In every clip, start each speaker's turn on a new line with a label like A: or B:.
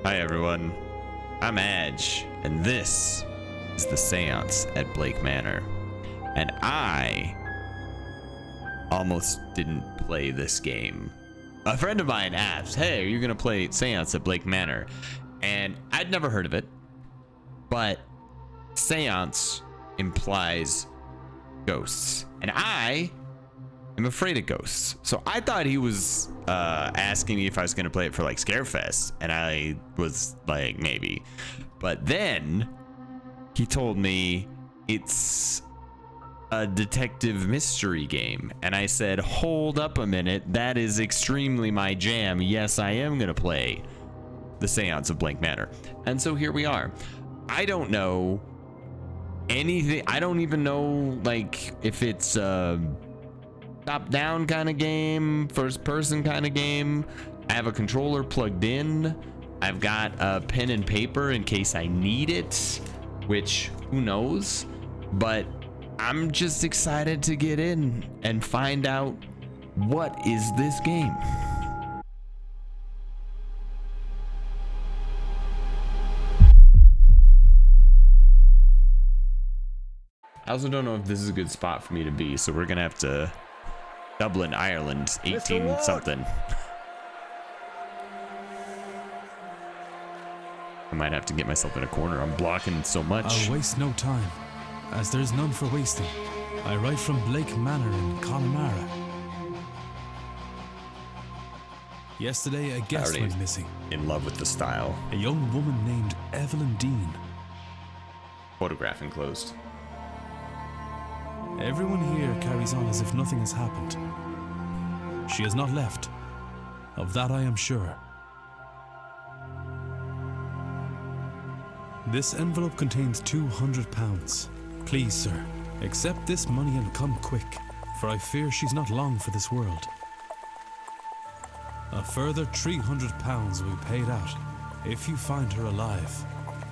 A: Hi everyone, I'm Adge, and this is the Séance at Blake Manor. And I almost didn't play this game. A friend of mine asked, hey, are you gonna play Séance at Blake Manor? And I'd never heard of it, but Séance implies ghosts, and I am afraid of ghosts. So I thought he was asking me if I was gonna play it for like Scarefest, and I was like, maybe. But then he told me it's a detective mystery game, and I said, hold up a minute, that is extremely my jam. Yes, I am gonna play the Séance of Blake Manor. And so here we are. I don't know anything. I don't even know like if it's top-down kind of game, first-person kind of game. I have a controller plugged in. I've got a pen and paper in case I need it, which who knows, but I'm just excited to get in and find out what is this game. I also don't know if this is a good spot for me to be, so we're gonna have to Dublin, Ireland, 18 something. I might have to get myself in a corner. I'm blocking so much.
B: I'll waste no time, as there's none for wasting. I write from Blake Manor in Connemara. Yesterday, a guest went missing.
A: In love with the style.
B: A young woman named Evelyn Dean.
A: Photograph enclosed.
B: Everyone here carries on as if nothing has happened. She has not left. Of that I am sure. This envelope contains £200. Please, sir, accept this money and come quick, for I fear she's not long for this world. A further £300 will be paid out if you find her alive.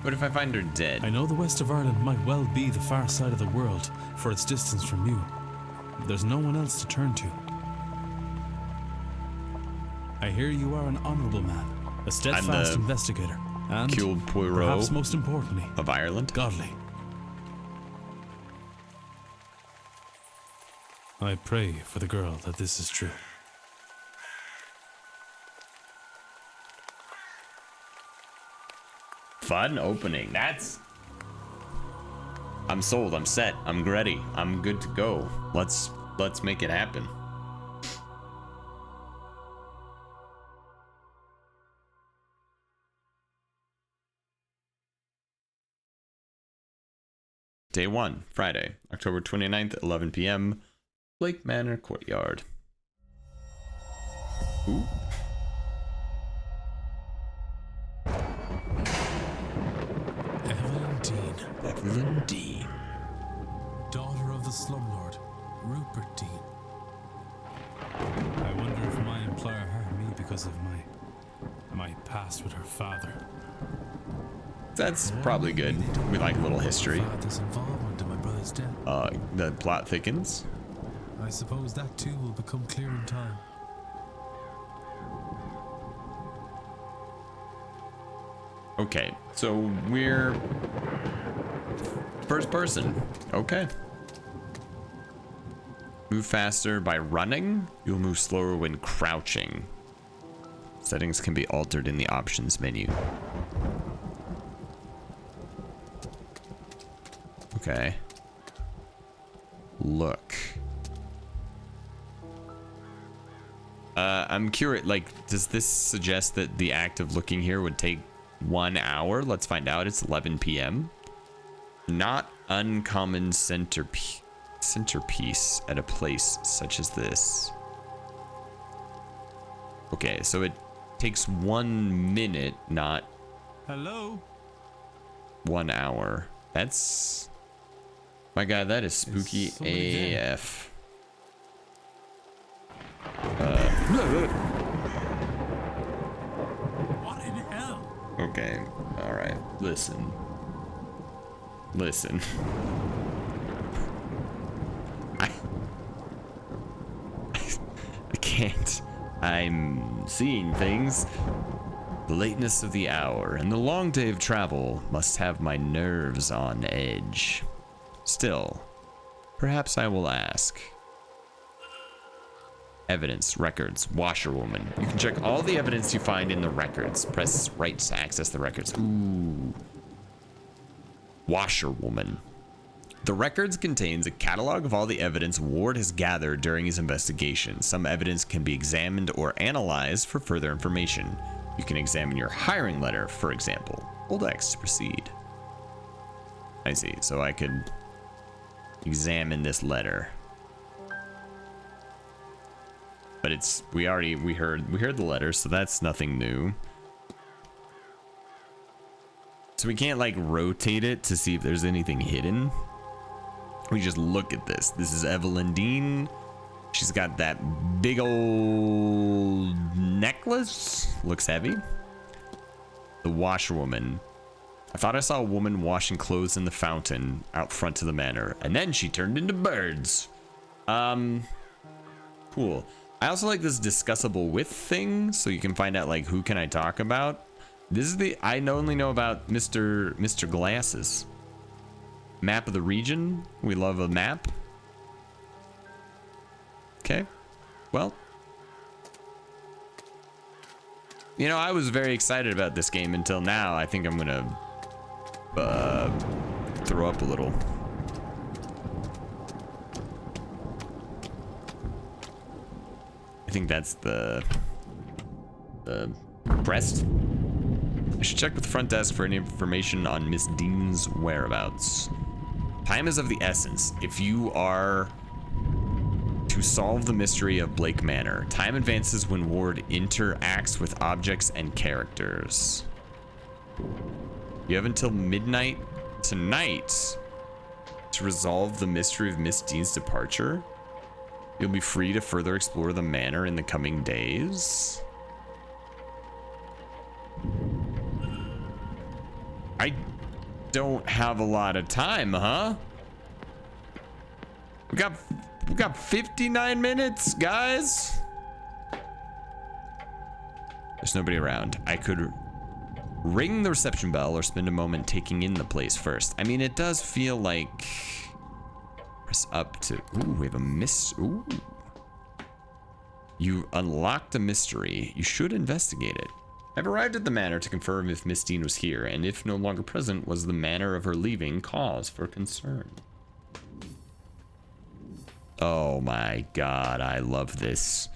A: What if I find her dead?
B: I know the west of Ireland might well be the far side of the world for its distance from you. There's no one else to turn to. I hear you are an honourable man, a steadfast investigator, and perhaps most importantly,
A: of Ireland,
B: godly. I pray for the girl that this is true.
A: Fun opening. I'm sold. I'm set. I'm ready. I'm good to go. Let's make it happen. Day 1, Friday, October 29th, 11 p.m. Blake Manor Courtyard. Ooh. Evelyn Dean.
B: Daughter of the slumlord, Rupert Dean. I wonder if my employer hired me because of my past with her father.
A: That's probably good. We like a little history.
B: Father's involvement in my brother's death.
A: The plot thickens.
B: I suppose that too will become clear in time.
A: Okay, so we're first person. Okay. Move faster by running. You'll move slower when crouching. Settings can be altered in the options menu. Okay. Look. I'm curious, like, does this suggest that the act of looking here would take 1 hour? Let's find out. It's 11 p.m. Not uncommon centerpiece at a place such as this. Okay, so it takes 1 minute, not
B: Hello?
A: 1 hour. That's, my God, that is spooky AF.
B: What in hell?
A: Okay, all right. Listen. I can't. I'm seeing things. The lateness of the hour and the long day of travel must have my nerves on edge. Still, perhaps I will ask. Evidence, records, washerwoman. You can check all the evidence you find in the records. Press right to access the records. Ooh. Washerwoman. The records contains a catalog of all the evidence Ward has gathered during his investigation. Some evidence can be examined or analyzed for further information. You can examine your hiring letter, for example. Hold X to proceed. I see. So I could examine this letter. But it's we heard the letter, so that's nothing new. So we can't like rotate it to see if there's anything hidden. We just look at this. This is Evelyn Dean. She's got that big old necklace. Looks heavy. The washerwoman. I thought I saw a woman washing clothes in the fountain out front of the manor, and then she turned into birds. Cool. I also like this discussable with thing, so you can find out like who can I talk about. This is the I only know about Mr. Glasses. Map of the region. We love a map. Okay. Well, you know, I was very excited about this game until now. I think I'm gonna throw up a little. I think that's the breast. I should check with the front desk for any information on Miss Dean's whereabouts. Time is of the essence. If you are to solve the mystery of Blake Manor, time advances when Ward interacts with objects and characters. You have until midnight tonight to resolve the mystery of Miss Dean's departure. You'll be free to further explore the manor in the coming days. I don't have a lot of time, huh? We got 59 minutes, guys. There's nobody around. I could ring the reception bell or spend a moment taking in the place first. I mean, it does feel like press up to. Ooh, we have a ooh. You unlocked a mystery. You should investigate it. I've arrived at the manor to confirm if Miss Dean was here, and if no longer present, was the manner of her leaving cause for concern. Oh my god, I love this.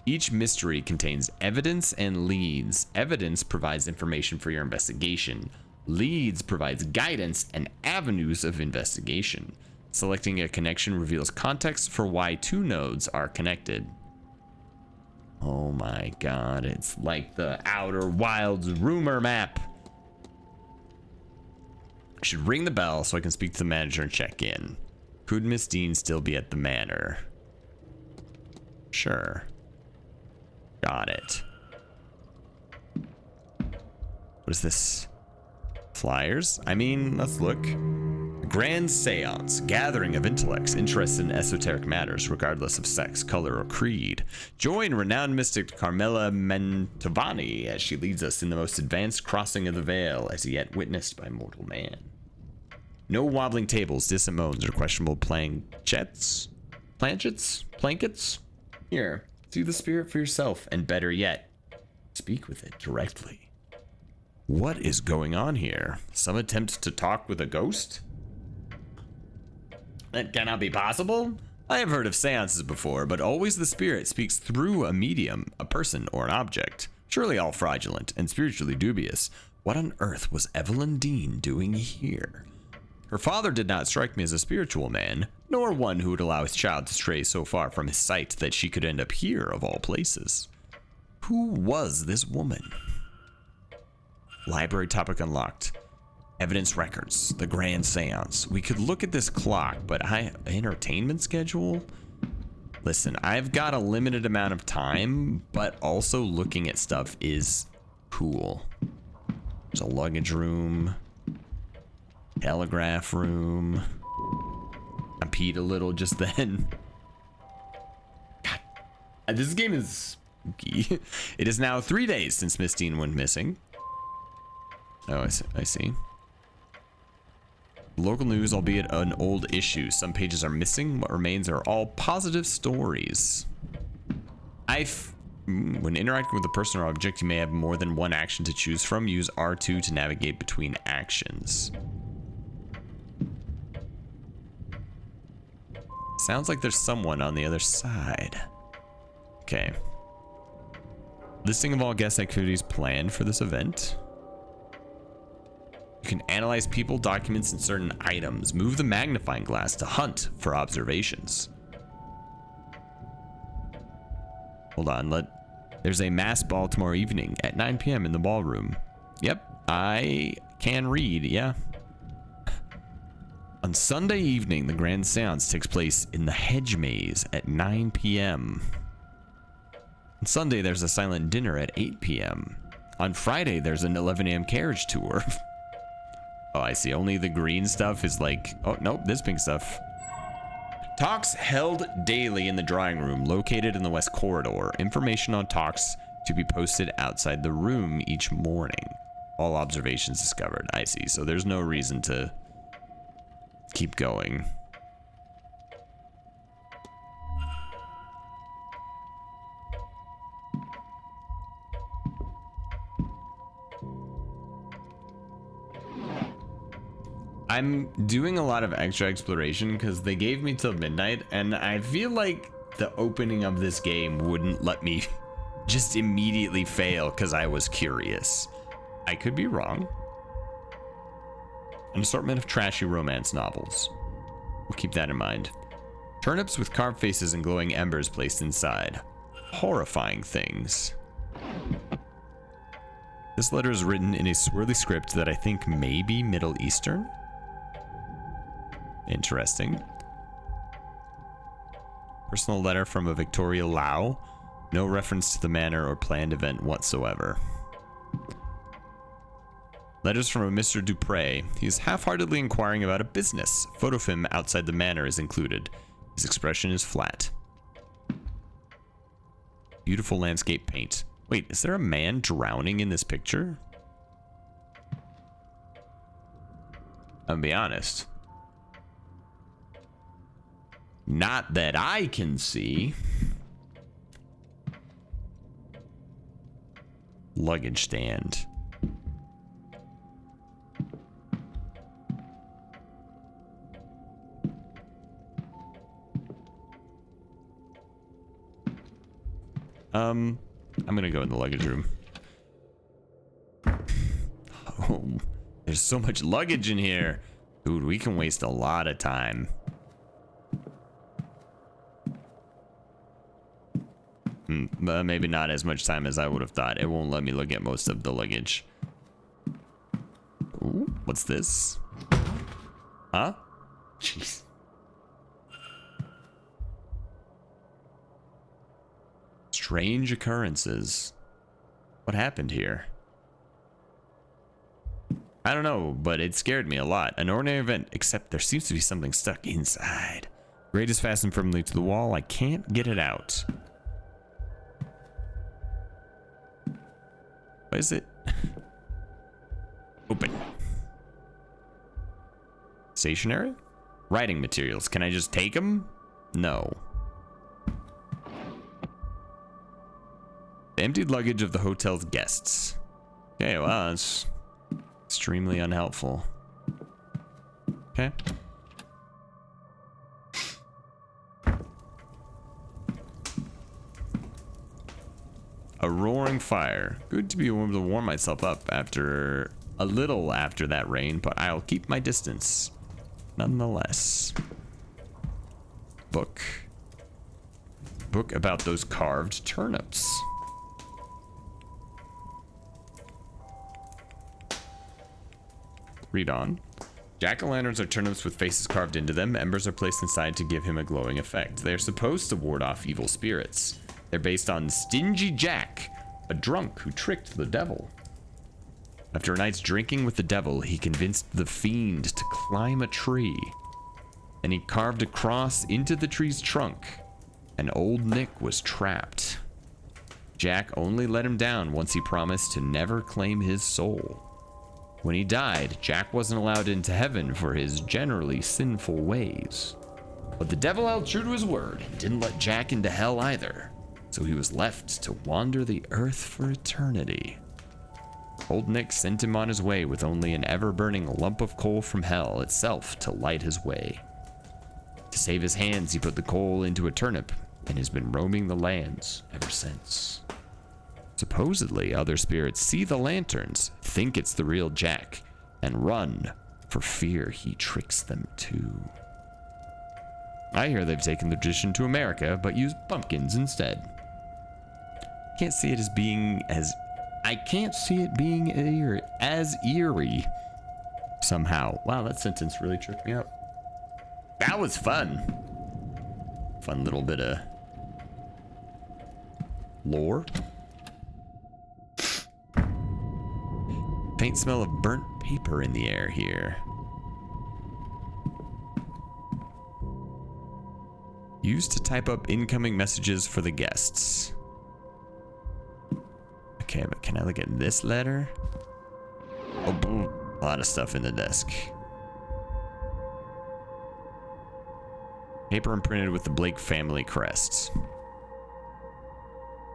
A: Each mystery contains evidence and leads. Evidence provides information for your investigation. Leads provides guidance and avenues of investigation. Selecting a connection reveals context for why two nodes are connected. Oh my god, it's like the Outer Wilds rumor map. I should ring the bell so I can speak to the manager and check in. Could Miss Dean still be at the manor? Sure. Got it. What is this? Flyers? I mean, let's look. Grand Séance, gathering of intellects interested in esoteric matters, regardless of sex, color, or creed. Join renowned mystic Carmela Mantovani as she leads us in the most advanced crossing of the veil as yet witnessed by mortal man. No wobbling tables, distant moans, or questionable planchets? Blankets? Here, see the spirit for yourself, and better yet, speak with it directly. What is going on here? Some attempt to talk with a ghost? That cannot be possible. I have heard of seances before, but always the spirit speaks through a medium, a person, or an object. Surely all fraudulent and spiritually dubious. What on earth was Evelyn Dean doing here? Her father did not strike me as a spiritual man, nor one who would allow his child to stray so far from his sight that she could end up here of all places. Who was this woman? Library topic unlocked. Evidence records, the Grand Séance. We could look at this clock, but entertainment schedule? Listen, I've got a limited amount of time, but also looking at stuff is cool. There's a luggage room, telegraph room. I peed a little just then. God, this game is Okay. It is now 3 days since Miss Dean went missing. Oh, I see. Local news, albeit an old issue. Some pages are missing. What remains are all positive stories. When interacting with a person or object, you may have more than one action to choose from. Use R2 to navigate between actions. Sounds like there's someone on the other side. Okay. Listing of all guest activities planned for this event. You can analyze people, documents, and certain items. Move the magnifying glass to hunt for observations. Hold on, there's a mass ball tomorrow evening at 9 p.m. in the ballroom. Yep, I can read, yeah. On Sunday evening, the grand seance takes place in the hedge maze at 9 p.m. On Sunday, there's a silent dinner at 8 p.m. On Friday, there's an 11 a.m. carriage tour. Oh, I see. Only the green stuff is like... Oh, nope, this pink stuff. Talks held daily in the drawing room, located in the West Corridor. Information on talks to be posted outside the room each morning. All observations discovered. I see. So there's no reason to keep going. I'm doing a lot of extra exploration because they gave me till midnight, and I feel like the opening of this game wouldn't let me just immediately fail because I was curious. I could be wrong. An assortment of trashy romance novels. We'll keep that in mind. Turnips with carved faces and glowing embers placed inside. Horrifying things. This letter is written in a swirly script that I think may be Middle Eastern. Interesting. Personal letter from a Victoria Lau. No reference to the manor or planned event whatsoever. Letters from a Mr. Dupre. He is half-heartedly inquiring about a business. Photo of him outside the manor is included. His expression is flat. Beautiful landscape paint. Wait, is there a man drowning in this picture? I'll be honest. Not that I can see. Luggage stand. I'm gonna go in the luggage room. Oh, there's so much luggage in here. Dude, we can waste a lot of time. Maybe not as much time as I would have thought. It won't let me look at most of the luggage. Ooh, what's this? Huh? Jeez. Strange occurrences. What happened here? I don't know, but it scared me a lot. An ordinary event, except there seems to be something stuck inside. Grate is fastened firmly to the wall. I can't get it out. What is it? Open. Stationery? Writing materials. Can I just take them? No. The emptied luggage of the hotel's guests. Okay, well, that's extremely unhelpful. Okay. A roaring fire. Good to be able to warm myself up after a little after that rain, but I'll keep my distance nonetheless. Book. Book about those carved turnips. Read on. Jack-o'-lanterns are turnips with faces carved into them. Embers are placed inside to give him a glowing effect. They are supposed to ward off evil spirits. They're based on Stingy Jack, a drunk who tricked the devil. After a night's drinking with the devil, he convinced the fiend to climb a tree. And he carved a cross into the tree's trunk. And old Nick was trapped. Jack only let him down once he promised to never claim his soul. When he died, Jack wasn't allowed into heaven for his generally sinful ways. But the devil held true to his word and didn't let Jack into hell either, so he was left to wander the earth for eternity. Old Nick sent him on his way with only an ever-burning lump of coal from hell itself to light his way. To save his hands, he put the coal into a turnip and has been roaming the lands ever since. Supposedly, other spirits see the lanterns, think it's the real Jack, and run for fear he tricks them too. I hear they've taken the tradition to America, but use pumpkins instead. Can't see it as being as eerie somehow. Wow, that sentence really tripped me up. That was fun. Fun little bit of lore. Faint smell of burnt paper in the air here. Used to type up incoming messages for the guests. Okay, but can I look at this letter? Oh, boom. A lot of stuff in the desk. Paper imprinted with the Blake family crests.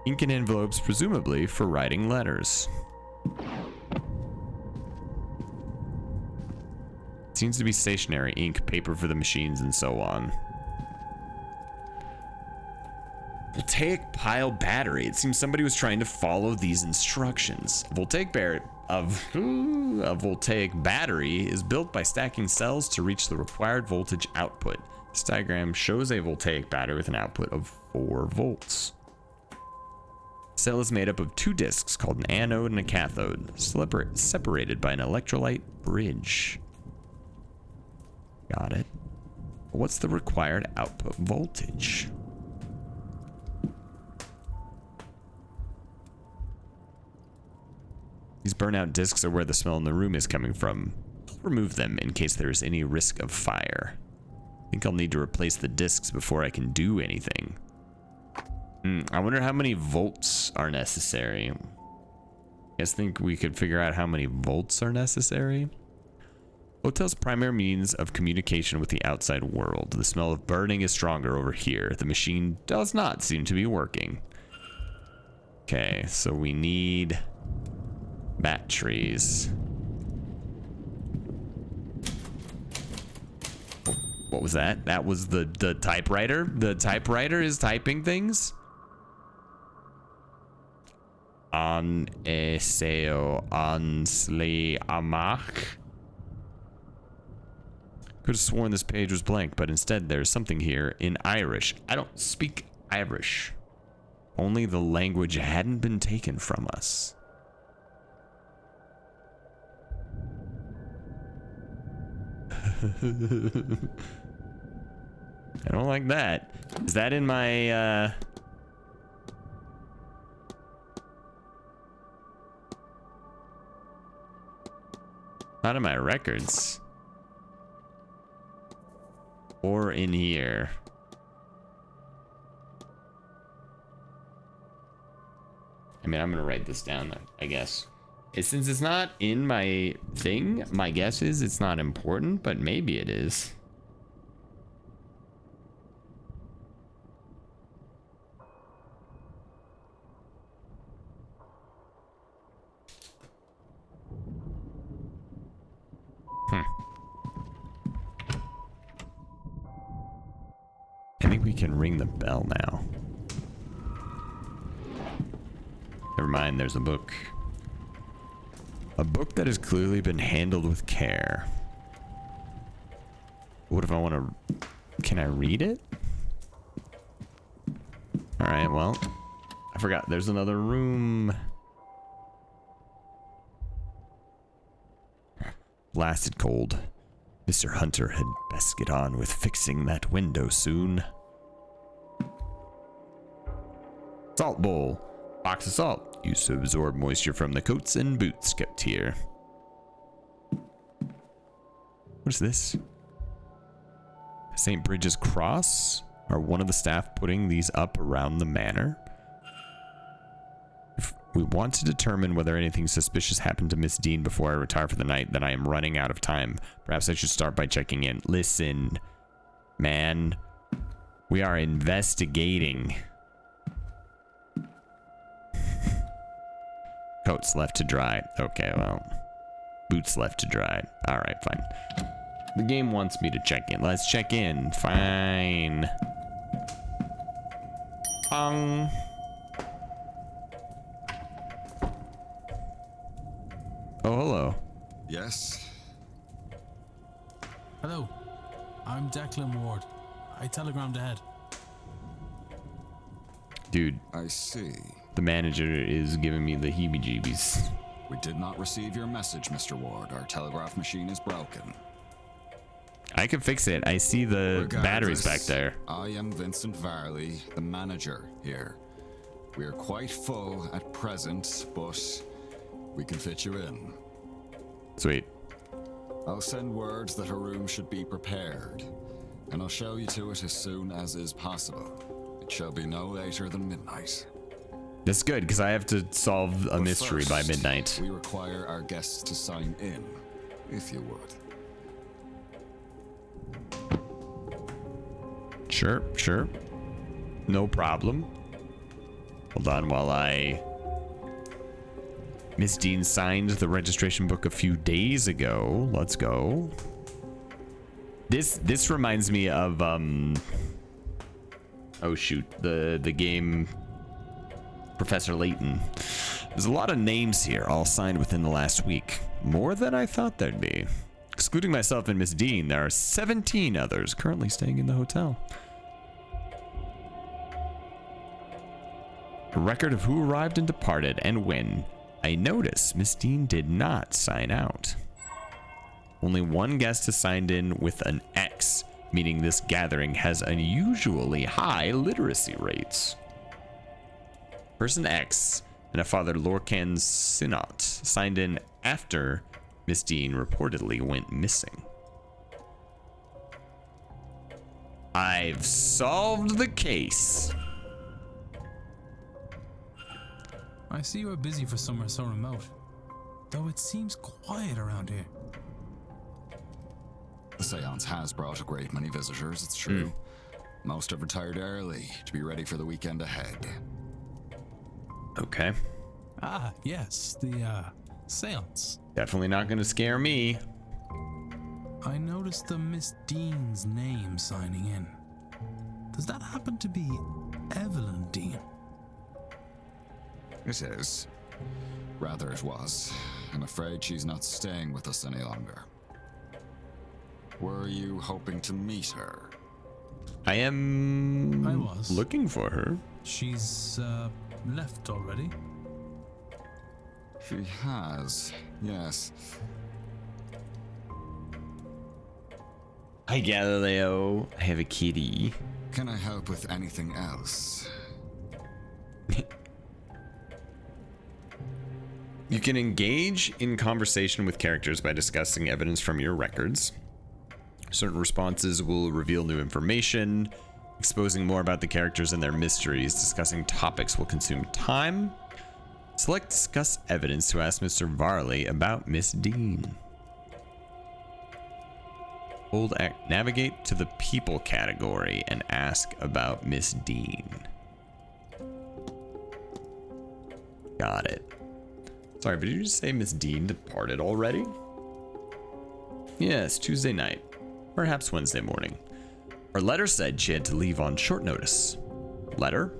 A: Ink and envelopes, presumably for writing letters. Seems to be stationary ink, paper for the machines, and so on. Voltaic pile battery. It seems somebody was trying to follow these instructions. A voltaic battery is built by stacking cells to reach the required voltage output. This diagram shows a voltaic battery with an output of 4 volts. The cell is made up of 2 discs called an anode and a cathode, separated by an electrolyte bridge. Got it. What's the required output voltage? These burnout discs are where the smell in the room is coming from. I'll remove them in case there is any risk of fire. I think I'll need to replace the discs before I can do anything. I wonder how many volts are necessary. I think we could figure out how many volts are necessary. Hotel's primary means of communication with the outside world. The smell of burning is stronger over here. The machine does not seem to be working. Okay, so we need batteries. What was that? That was the typewriter? The typewriter is typing things? An eseo ansli amach. Could have sworn this page was blank, but instead there's something here in Irish. I don't speak Irish. Only the language hadn't been taken from us. I don't like that. Is that in my, not in my records. Or in here. I mean, I'm gonna write this down, I guess. Since it's not in my thing, my guess is it's not important, but maybe it is. I think we can ring the bell now. Never mind, there's a book. A book that has clearly been handled with care. What if I want to... Can I read it? Alright, well... I forgot, there's another room. Blasted cold. Mr. Hunter had best get on with fixing that window soon. Salt bowl. Box of salt. Used to absorb moisture from the coats and boots kept here. What's this? St. Bridget's Cross? Are one of the staff putting these up around the manor? We want to determine whether anything suspicious happened to Miss Dean before I retire for the night. Then I am running out of time. Perhaps I should start by checking in. Listen, man. We are investigating. Coats left to dry. Okay, well. Boots left to dry. Alright, fine. The game wants me to check in. Let's check in. Fine. Oh, hello.
C: Yes?
B: Hello. I'm Declan Ward. I telegrammed ahead.
A: Dude,
C: I see.
A: the manager is giving me the heebie-jeebies.
C: We did not receive your message, Mr. Ward. Our telegraph machine is broken.
A: I can fix it. I see the batteries back there.
C: I am Vincent Varley, the manager here. We are quite full at present, but we can fit you in.
A: Sweet.
C: I'll send words that her room should be prepared, and I'll show you to it as soon as is possible. It shall be no later than midnight.
A: That's good, because I have to solve a
C: But
A: mystery by
C: first,
A: midnight.
C: We require our guests to sign in, if you would.
A: Sure, sure. No problem. Hold on while I... Miss Dean signed the registration book a few days ago. Let's go. This reminds me of oh shoot, the game Professor Layton. There's a lot of names here, all signed within the last week. More than I thought there'd be. Excluding myself and Miss Dean, there are 17 others currently staying in the hotel. A record of who arrived and departed and when. I notice Miss Dean did not sign out. Only one guest has signed in with an X, meaning this gathering has unusually high literacy rates. Person X and a Father Lorcan Synot signed in after Miss Dean reportedly went missing. I've solved the case.
B: I see you are busy for somewhere so remote, though it seems quiet around here.
C: The Séance has brought a great many visitors, it's true. Most have retired early to be ready for the weekend ahead.
A: Okay.
B: Ah, yes, the Séance.
A: Definitely not going to scare me.
B: I noticed the Miss Dean's name signing in. Does that happen to be Evelyn Dean?
C: It is. Rather, it was. I'm afraid she's not staying with us any longer. Were you hoping to meet her?
A: I
B: was
A: looking for her.
B: She's left already.
C: She has, yes.
A: Hi, Galileo. I have a kitty.
C: Can I help with anything else?
A: You can engage in conversation with characters by discussing evidence from your records. Certain responses will reveal new information. Exposing more about the characters and their mysteries. Discussing topics will consume time. Select discuss evidence to ask Mr. Varley about Miss Dean. Hold navigate to the people category and ask about Miss Dean. Got it. Sorry, but did you just say Miss Dean departed already? Yes, Tuesday night. Perhaps Wednesday morning. Her letter said she had to leave on short notice. Letter?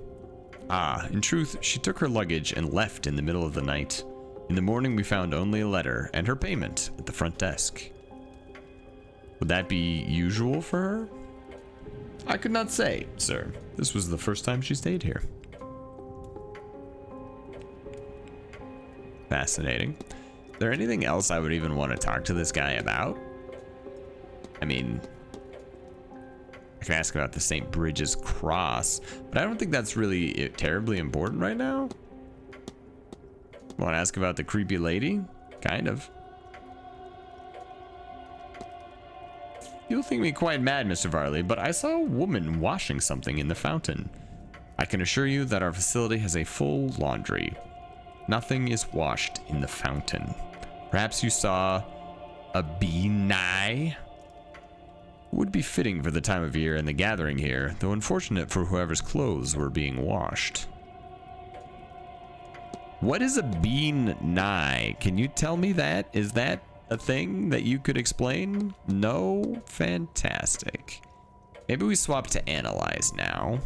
A: Ah, in truth, she took her luggage and left in the middle of the night. In the morning, we found only a letter and her payment at the front desk. Would that be usual for her? I could not say, sir. This was the first time she stayed here. Fascinating. Is there anything else I would even want to talk to this guy about? I mean, I can ask about the St. Bridges Cross, but I don't think that's really terribly important right now. Want to ask about the creepy lady? Kind of. You'll think me quite mad, Mr. Varley, but I saw a woman washing something in the fountain. I can assure you that our facility has a full laundry. Nothing is washed in the fountain. Perhaps you saw a bee would be fitting for the time of year and the gathering here, though unfortunate for whoever's clothes were being washed. What is a bean nye? Can you tell me that? Is that a thing that you could explain? No? Fantastic. Maybe we swap to analyze now.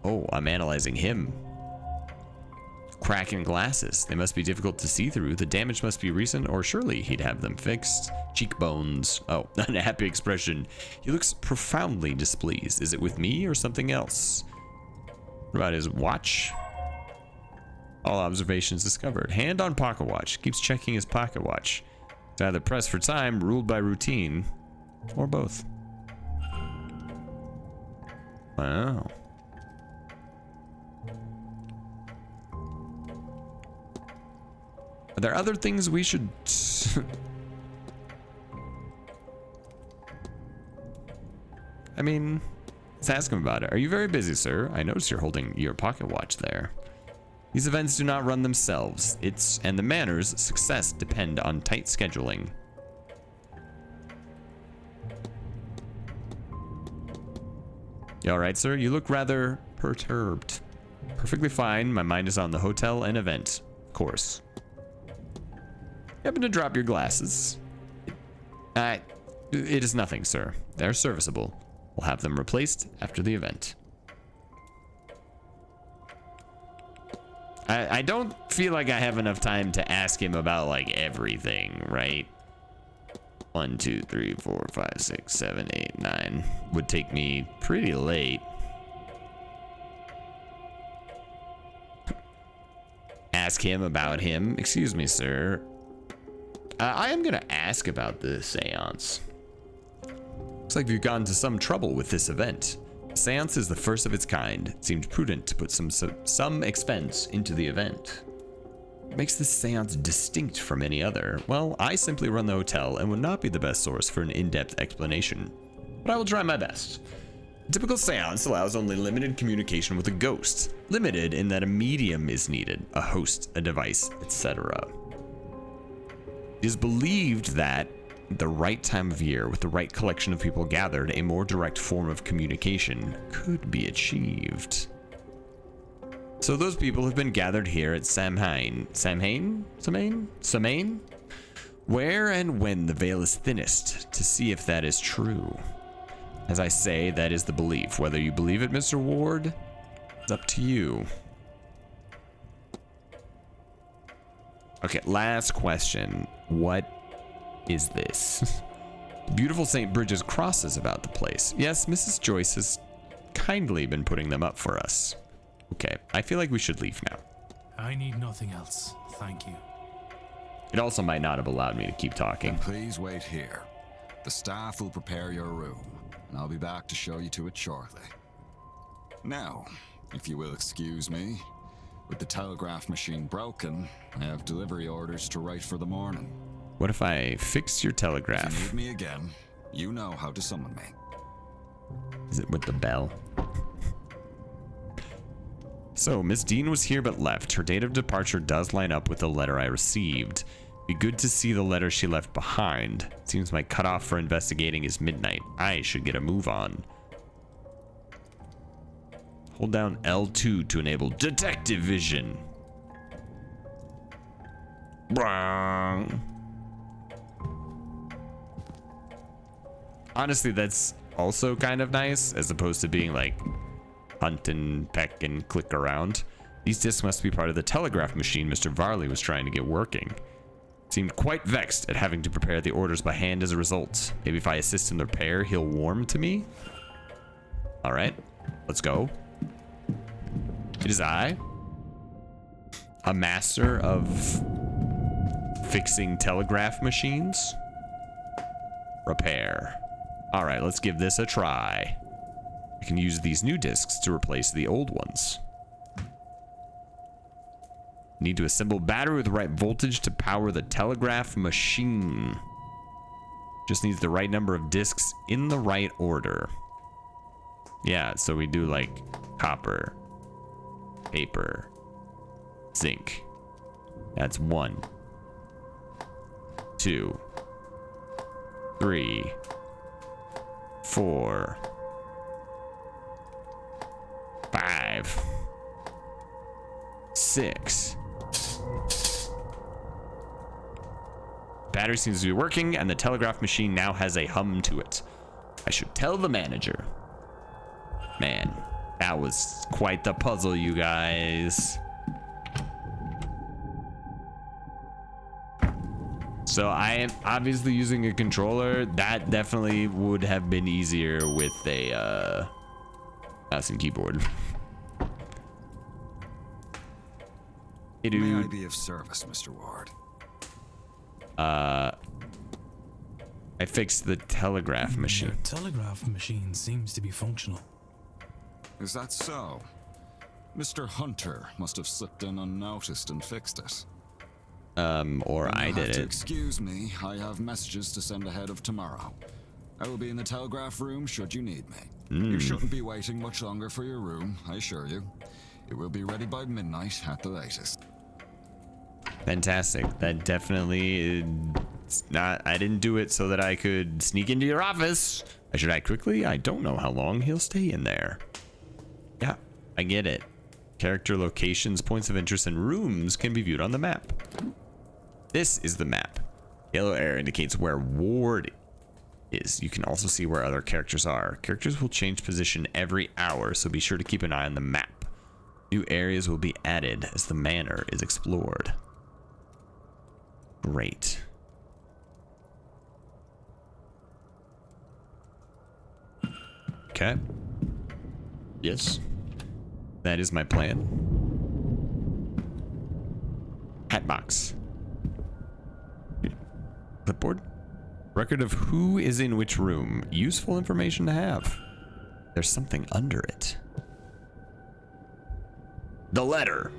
A: Oh, I'm analyzing him. Cracking glasses. They must be difficult to see through. The damage must be recent, or surely he'd have them fixed. Cheekbones. Oh, unhappy expression. He looks profoundly displeased. Is it with me or something else? What about his watch? All observations discovered. Hand on pocket watch. Keeps checking his pocket watch. It's either pressed for time, ruled by routine, or both. Wow. Are there other things we should... I mean, let's ask him about it. Are you very busy, sir? I notice you're holding your pocket watch there. These events do not run themselves. And the Manor's success depend on tight scheduling. You all right, sir? You look rather perturbed. Perfectly fine. My mind is on the hotel and event, of course. You happen to drop your glasses? It is nothing, sir. They're serviceable. We'll have them replaced after the event. I don't feel like I have enough time to ask him about like everything, right? 1, 2, 3, 4, 5, 6, 7, 8, 9 would take me pretty late. Ask him about him. Excuse me, sir. I am gonna ask about the seance. Looks like you've gotten into some trouble with this event. The seance is the first of its kind. It seemed prudent to put some expense into the event. What makes this seance distinct from any other? Well, I simply run the hotel and would not be the best source for an in-depth explanation, but I will try my best. A typical seance allows only limited communication with a ghost, limited in that a medium is needed, a host, a device, etc. It is believed that the right time of year, with the right collection of people gathered, a more direct form of communication could be achieved. So those people have been gathered here at Samhain, where and when the veil is thinnest, to see if that is true. As I say, that is the belief. Whether you believe it, Mr. Ward, it's up to you. Okay, last question. What is this? Beautiful St. Bridget's crosses about the place. Yes, Mrs. Joyce has kindly been putting them up for us. Okay, I feel like we should leave now.
B: I need nothing else, thank you.
A: It also might not have allowed me to keep talking.
C: Then please wait here. The staff will prepare your room, and I'll be back to show you to it shortly. Now, if you will excuse me, with the telegraph machine broken, I have delivery orders to write for the morning.
A: What if I fix your telegraph?
C: If you need me again, you know how to summon me.
A: Is it with the bell? So, Miss Dean was here but left. Her date of departure does line up with the letter I received. Be good to see the letter she left behind. Seems my cutoff for investigating is midnight. I should get a move on. Hold down L2 to enable detective vision. Wrong. Honestly, that's also kind of nice, as opposed to being like hunt and peck and click around. These discs must be part of the telegraph machine Mr. Varley was trying to get working. Seemed quite vexed at having to prepare the orders by hand as a result. Maybe if I assist in the repair, he'll warm to me? Alright, let's go. It is I, a master of fixing telegraph machines. Repair. Alright, let's give this a try. I can use these new discs to replace the old ones. Need to assemble battery with the right voltage to power the telegraph machine. Just needs the right number of discs in the right order. Yeah, so we do like copper, paper, zinc. That's 1, 2, 3, 4, 5, 6. Battery seems to be working, and the telegraph machine now has a hum to it. I should tell the manager. Man, that was quite the puzzle, you guys. So I am obviously using a controller. That definitely would have been easier with a mouse and keyboard. Hey, dude.
C: May I be of service, Mr. Ward?
A: I fixed the telegraph machine.
B: Your telegraph machine seems to be functional.
C: Is that so? Mr. Hunter must have slipped in unnoticed and fixed it.
A: Or I
C: You'll
A: did
C: have to
A: it.
C: excuse me. I have messages to send ahead of tomorrow. I will be in the telegraph room should you need me. You shouldn't be waiting much longer for your room, I assure you. It will be ready by midnight at the latest.
A: Fantastic. That definitely is not. I didn't do it so that I could sneak into your office. I should act quickly. I don't know how long he'll stay in there. Yeah, I get it. Character locations, points of interest, and rooms can be viewed on the map. This is the map. Yellow area indicates where Ward is. You can also see where other characters are. Characters will change position every hour, so be sure to keep an eye on the map. New areas will be added as the manor is explored. Great. Okay. Yes. That is my plan. Hatbox. Clipboard. Record of who is in which room. Useful information to have. There's something under it. The letter.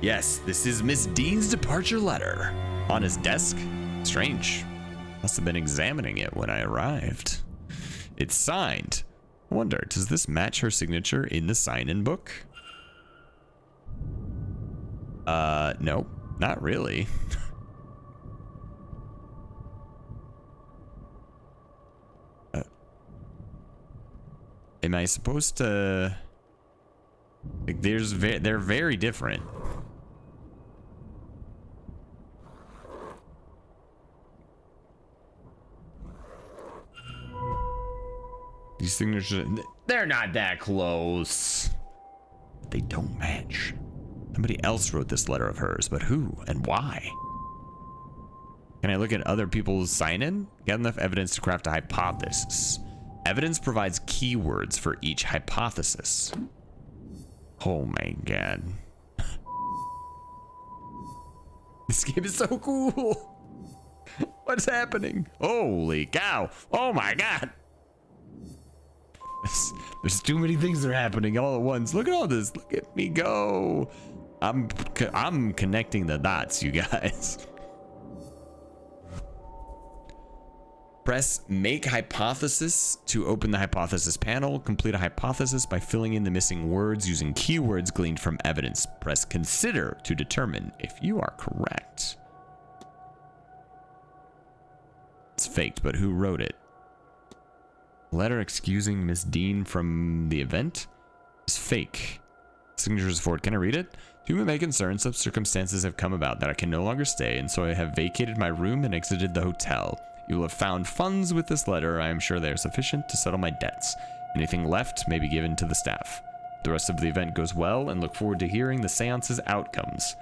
A: Yes, this is Miss Dean's departure letter. On his desk. Strange. Must have been examining it when I arrived. It's signed. I wonder, does this match her signature in the sign-in book? No, not really. Am I supposed to... Like, they're very different. These signatures, they're not that close. They don't match. Somebody else wrote this letter of hers, but who and why? Can I look at other people's sign-in? Get enough evidence to craft a hypothesis. Evidence provides keywords for each hypothesis. Oh my god. This game is so cool. What's happening? Holy cow. Oh my god. There's too many things that are happening all at once. Look at all this. Look at me go. I'm connecting the dots, you guys. Press Make Hypothesis to open the hypothesis panel. Complete a hypothesis by filling in the missing words using keywords gleaned from evidence. Press Consider to determine if you are correct. It's faked, but who wrote it? Letter excusing Miss Dean from the event is fake. Signatures forward. Can I read it? To whom it may concern, such circumstances have come about that I can no longer stay, and so I have vacated my room and exited the hotel. You will have found funds with this letter. I am sure they are sufficient to settle my debts. Anything left may be given to the staff. The rest of the event goes well, and look forward to hearing the seance's outcomes.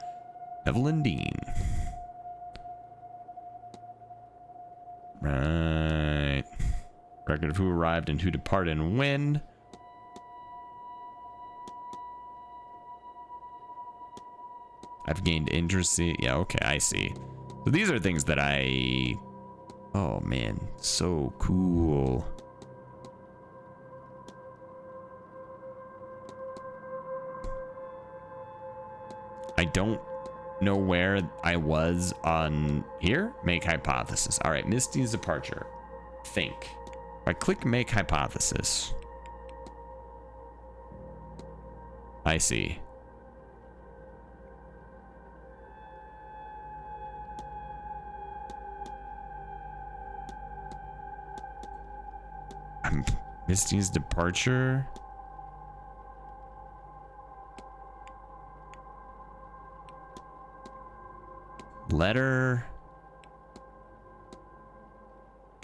A: Evelyn Dean. Right. Record of who arrived and who departed and when. I've gained interest. Yeah, okay, I see. So these are things that I... Oh man, so cool. I don't know where I was on here. Make hypothesis. All right, Misty's departure. Think. If I click Make Hypothesis. I see. Miss Dean's departure. Letter.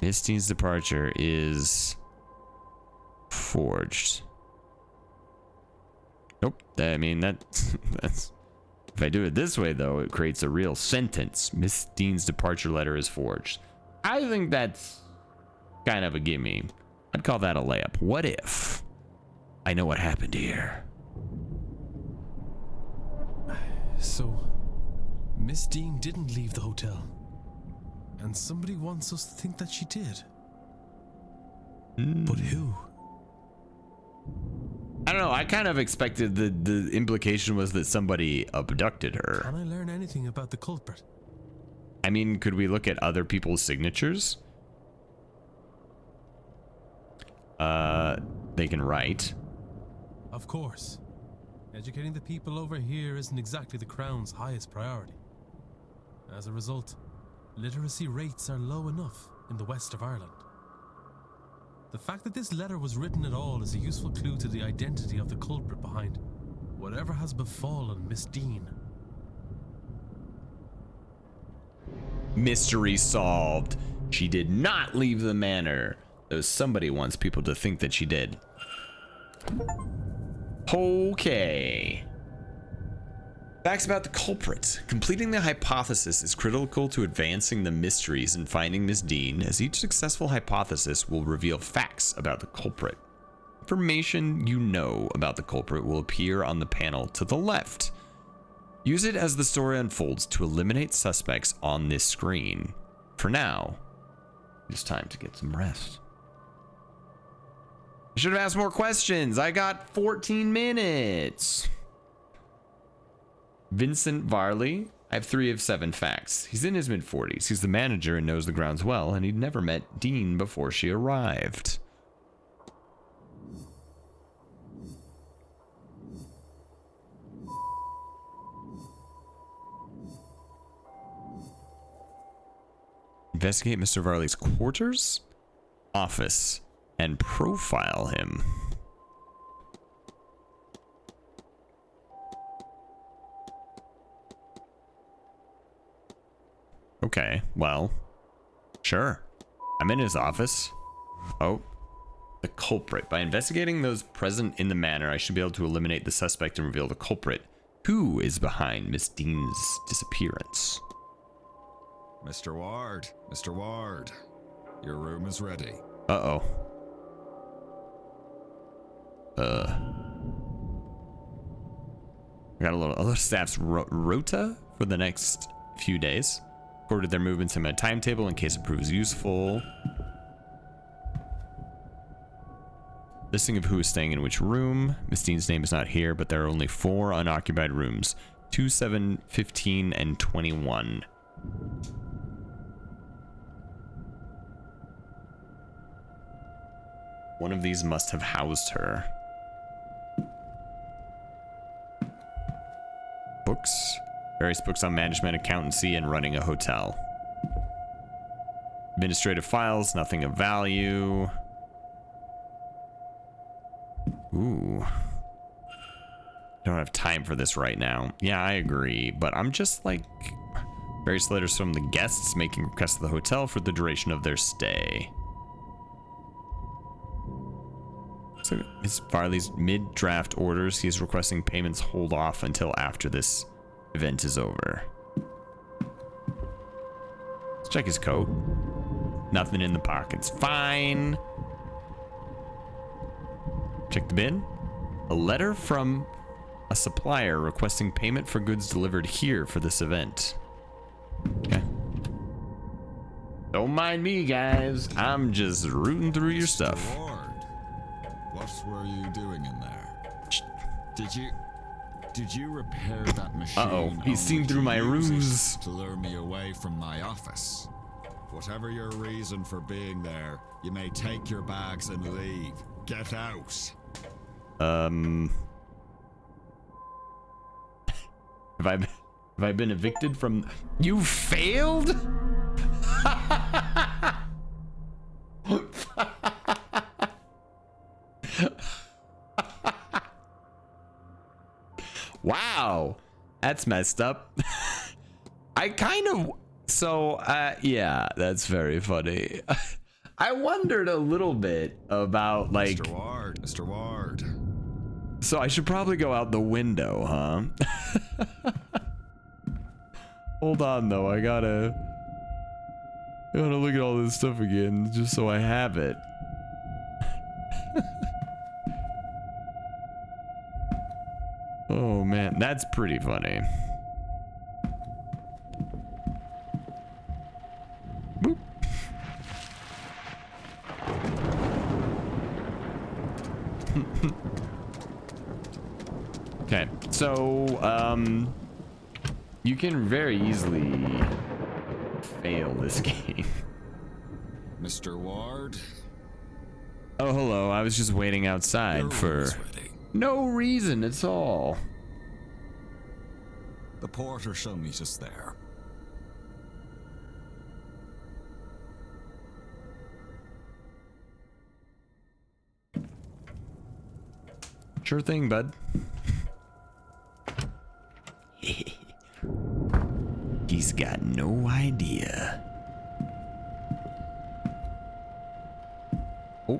A: Miss Dean's departure is forged. Nope. I mean, that's... If I do it this way, though, it creates a real sentence. Miss Dean's departure letter is forged. I think that's kind of a gimme. I'd call that a layup. What if I know what happened here?
B: So, Miss Dean didn't leave the hotel. And somebody wants us to think that she did. But who?
A: I don't know. I kind of expected the implication was that somebody abducted her.
B: Can I learn anything about the culprit?
A: I mean, could we look at other people's signatures? They can write.
B: Of course. Educating the people over here isn't exactly the Crown's highest priority. As a result, literacy rates are low enough in the west of Ireland. The fact that this letter was written at all is a useful clue to the identity of the culprit behind whatever has befallen Miss Dean.
A: Mystery solved. She did not leave the manor, though somebody wants people to think that she did. Okay. Facts about the culprit. Completing the hypothesis is critical to advancing the mysteries and finding Miss Dean, as each successful hypothesis will reveal facts about the culprit. Information you know about the culprit will appear on the panel to the left. Use it as the story unfolds to eliminate suspects on this screen. For now, it's time to get some rest. I should have asked more questions. I got 14 minutes. Vincent Varley. I have 3 of 7 facts. He's in his mid-40s. He's the manager and knows the grounds well, and he'd never met Dean before she arrived. Investigate Mr. Varley's quarters, office, and profile him. Okay, well, sure. I'm in his office. Oh, the culprit. By investigating those present in the manor, I should be able to eliminate the suspect and reveal the culprit. Who is behind Miss Dean's disappearance?
C: Mr. Ward, your room is ready.
A: Uh-oh. We got a little staff's rota for the next few days. Recorded their movements in my timetable in case it proves useful. Listing of who is staying in which room. Miss Dean's name is not here, but there are only 4 unoccupied rooms. 2, 7, 15, and 21. One of these must have housed her. Books. Various books on management, accountancy, and running a hotel. Administrative files, nothing of value. Ooh. Don't have time for this right now. Yeah, I agree, but I'm just like... Various letters from the guests making requests to the hotel for the duration of their stay. So Ms. Varley's mid-draft orders. He is requesting payments hold off until after this event is over. Let's check his coat. Nothing in the pockets. Fine. Check the bin. A letter from a supplier requesting payment for goods delivered here for this event. Okay. Don't mind me, guys. I'm just rooting through your stuff.
C: Ward, what were you doing in there? Did you repair that machine?
A: Uh-oh, he's seen through my ruse.
C: To lure me away from my office. Whatever your reason for being there, you may take your bags and leave. Get out.
A: Have I been evicted from... You failed? that's messed up. I kind of, so, yeah, that's very funny. I wondered a little bit about, like...
C: Mr. Ward.
A: So I should probably go out the window, huh? Hold on, though. I gotta look at all this stuff again, just so I have it. Oh, man. That's pretty funny. Boop. Okay, so, you can very easily fail this game.
C: Mr. Ward?
A: Oh, hello. I was just waiting outside for no reason at all.
C: The porter shall meet us there.
A: Sure thing, bud. He's got no idea. Oh.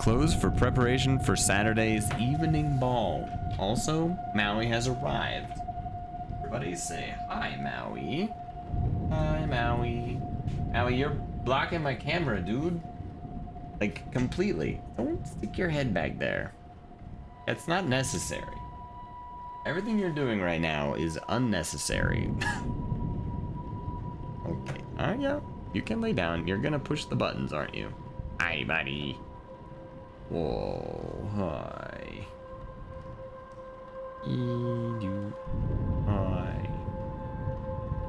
A: Closed for preparation for Saturday's evening ball. Also, Maui has arrived. Everybody say hi, Maui. Hi, Maui. Maui, you're blocking my camera, dude. Like, completely. Don't stick your head back there. It's not necessary. Everything you're doing right now is unnecessary. Okay. Yeah. You can lay down. You're gonna push the buttons, aren't you? Hi, buddy. Whoa. Hi. Hi.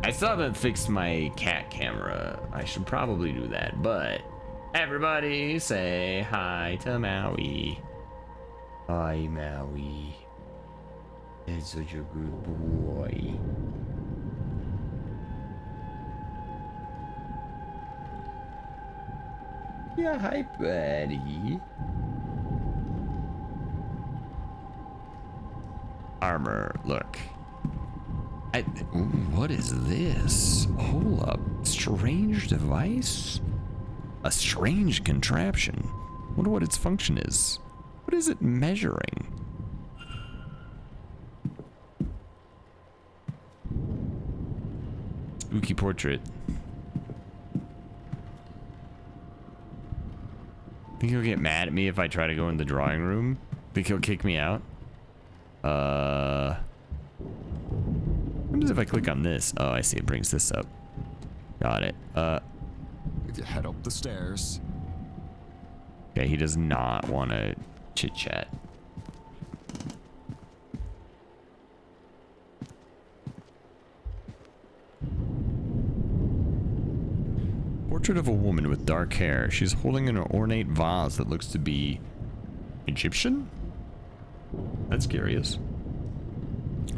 A: I still haven't fixed my cat camera. I should probably do that, but everybody say hi to Maui. Hi, Maui. It's such a good boy. Yeah, hi, buddy. Armor, look. What is this? Hold up. Strange device? A strange contraption. Wonder what its function is. What is it measuring? Spooky portrait. Think he'll get mad at me if I try to go in the drawing room? Think he'll kick me out? What happens if I click on this? Oh, I see. It brings this up. Got it.
C: If you head up the stairs.
A: Okay, he does not want to chit chat. Portrait of a woman with dark hair. She's holding an ornate vase that looks to be Egyptian? That's curious.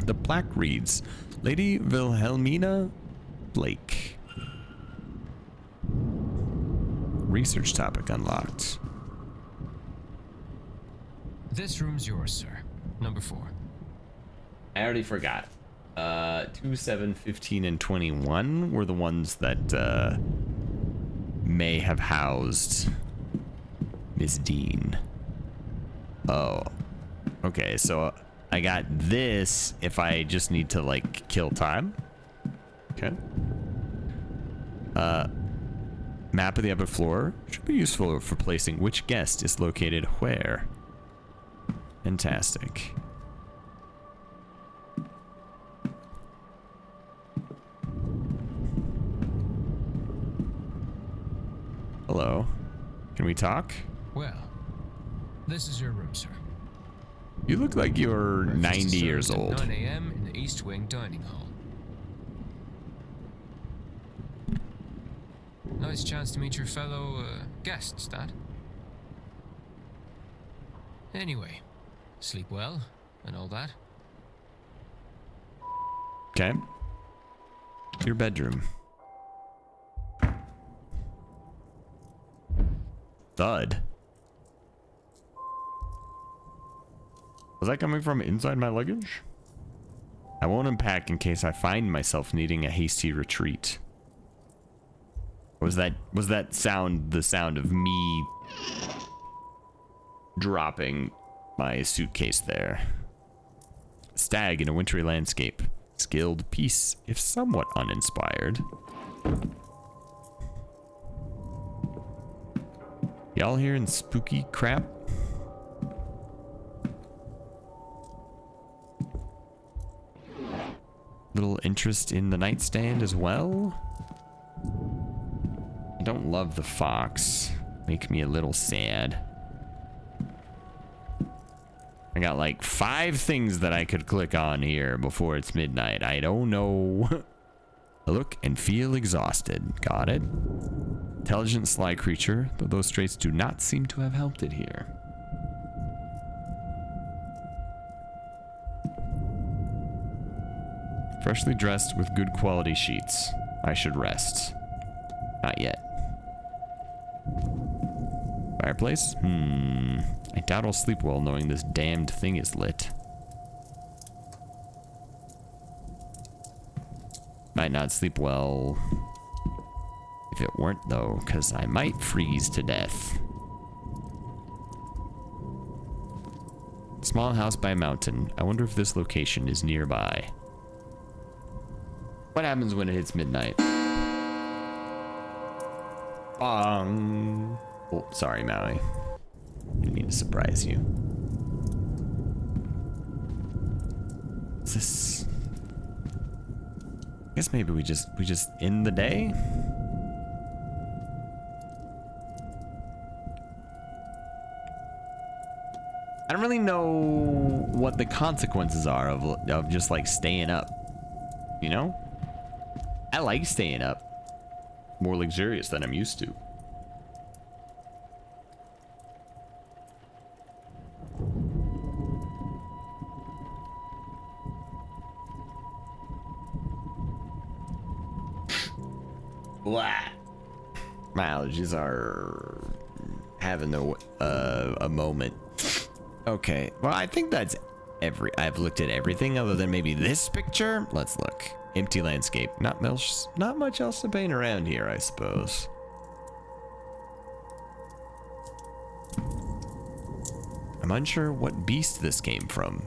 A: The plaque reads, Lady Wilhelmina Blake. Research topic unlocked.
D: This room's yours, sir. Number 4.
A: I already forgot. 2, 7, 15, and 21 were the ones that may have housed Miss Dean. Oh. Okay, so I got this if I just need to, like, kill time. Okay. Map of the upper floor. Should be useful for placing which guest is located where. Fantastic. Hello. Can we talk?
D: Well, this is your room, sir.
A: You look like you're
D: Breakfast
A: 90
D: is
A: years
D: served at
A: old.
D: 9 a.m. in the East Wing Dining Hall. Nice chance to meet your fellow guests, that. Anyway, sleep well and all that.
A: Okay. Your bedroom. Thud. Was that coming from inside my luggage? I won't unpack in case I find myself needing a hasty retreat. Was that sound the sound of me dropping my suitcase there? Stag in a wintry landscape. Skilled piece, if somewhat uninspired. Y'all hearing spooky crap? Little interest in the nightstand as well. I don't love the fox. Make me a little sad. I got like 5 things that I could click on here before it's midnight. I don't know. Look and feel exhausted. Got it. Intelligent, sly creature, though those traits do not seem to have helped it here. Freshly dressed with good quality sheets. I should rest. Not yet. Fireplace? I doubt I'll sleep well knowing this damned thing is lit. Might not sleep well if it weren't though, because I might freeze to death. Small house by a mountain. I wonder if this location is nearby. What happens when it hits midnight? Oh, sorry, Maui. Didn't mean to surprise you. Is this... I guess maybe we just end the day? I don't really know what the consequences are of just like staying up, you know? I like staying up. More luxurious than I'm used to. Blah. My allergies are having a moment. Okay, well, I think that's I've looked at everything other than maybe this picture. Let's look. Empty landscape. Not much else to paint around here, I suppose. I'm unsure what beast this came from.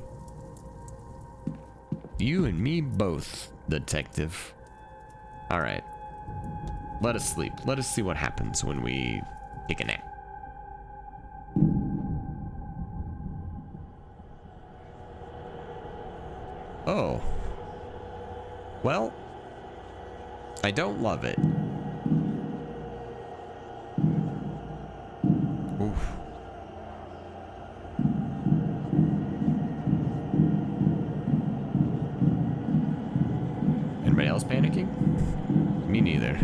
A: You and me both, detective. All right. Let us sleep. Let us see what happens when we take a nap. Oh. Well, I don't love it. Oof. Anybody else panicking? Me neither.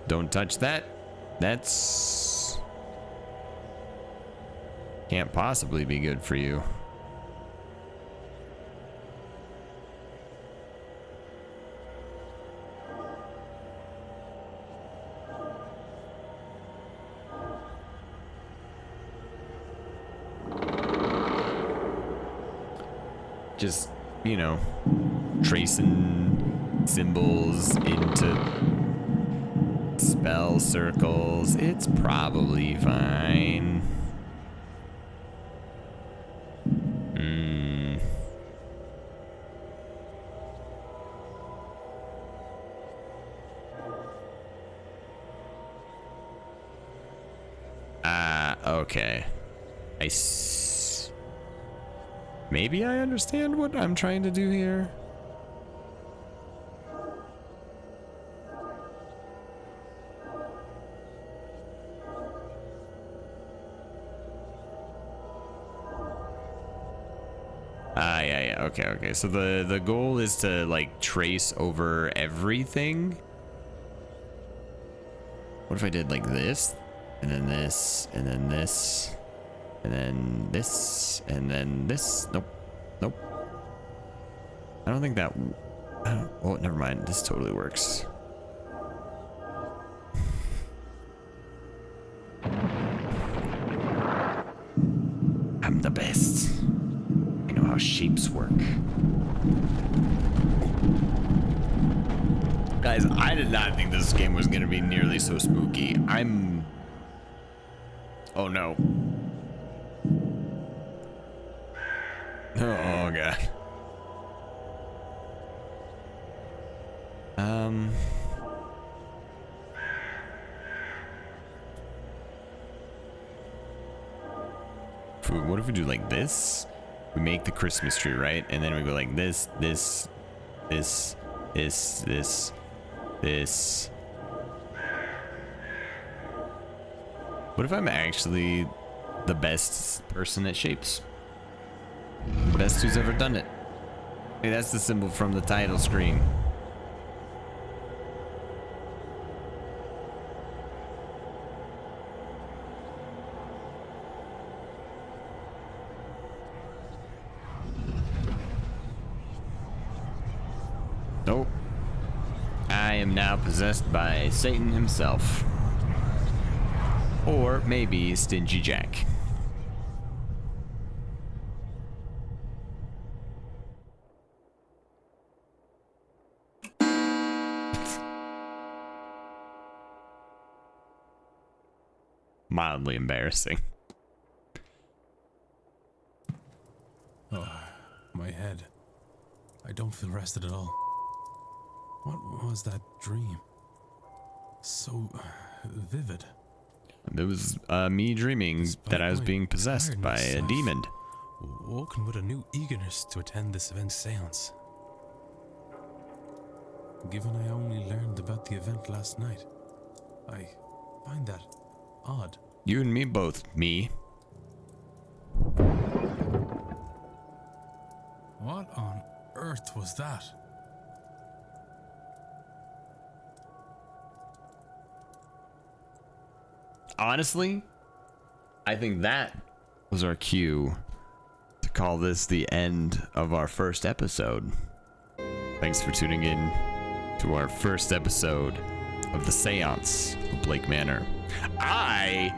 A: Don't touch that. That's... can't possibly be good for you. Just, you know, tracing symbols into spell circles. It's probably fine. Okay. Maybe I understand what I'm trying to do here. Yeah. Okay. So the goal is to like trace over everything. What if I did like this, and then this, and then this, and then this, and then this? Nope. I don't think that. Oh, never mind. This totally works. shapes work. Guys, I did not think this game was gonna be nearly so spooky. Oh no. Oh god. What if we do like this? We make the Christmas tree, right? And then we go like this. What if I'm actually the best person at shapes? The best who's ever done it. Hey, that's the symbol from the title screen. Nope. I am now possessed by Satan himself. Or maybe Stingy Jack. Mildly embarrassing.
B: Oh, my head. I don't feel rested at all. What was that dream? So vivid.
A: It was me dreaming that I was being possessed by a demon.
B: Woken with a new eagerness to attend this event's seance. Given I only learned about the event last night, I find that odd.
A: You and me both, me.
B: What on earth was that?
A: Honestly, I think that was our cue to call this the end of our first episode. Thanks for tuning in to our first episode of the Séance of Blake Manor. I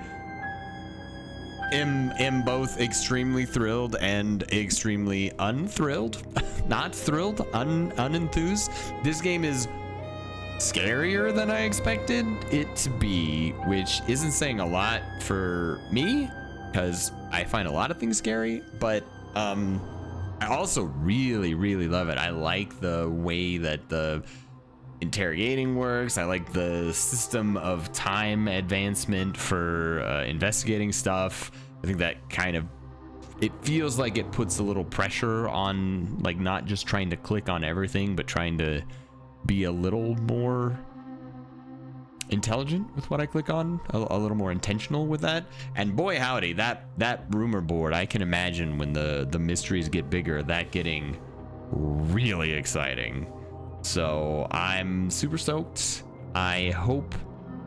A: am both extremely thrilled and extremely unthrilled. Not thrilled, unenthused. This game is scarier than I expected it to be, which isn't saying a lot for me because I find a lot of things scary, but I also really love it. I like the way that the interrogating works. I like the system of time advancement for investigating stuff. I think that kind of, it feels like it puts a little pressure on, like, not just trying to click on everything, but trying to be a little more intelligent with what I click on, a little more intentional with that. And boy howdy, that rumor board, I can imagine when the mysteries get bigger, that getting really exciting. So I'm super stoked. I hope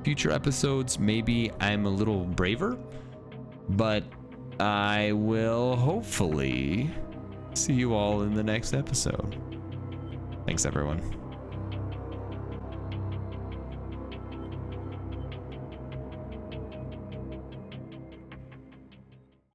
A: future episodes, maybe I'm a little braver, but I will hopefully see you all in the next episode. Thanks everyone.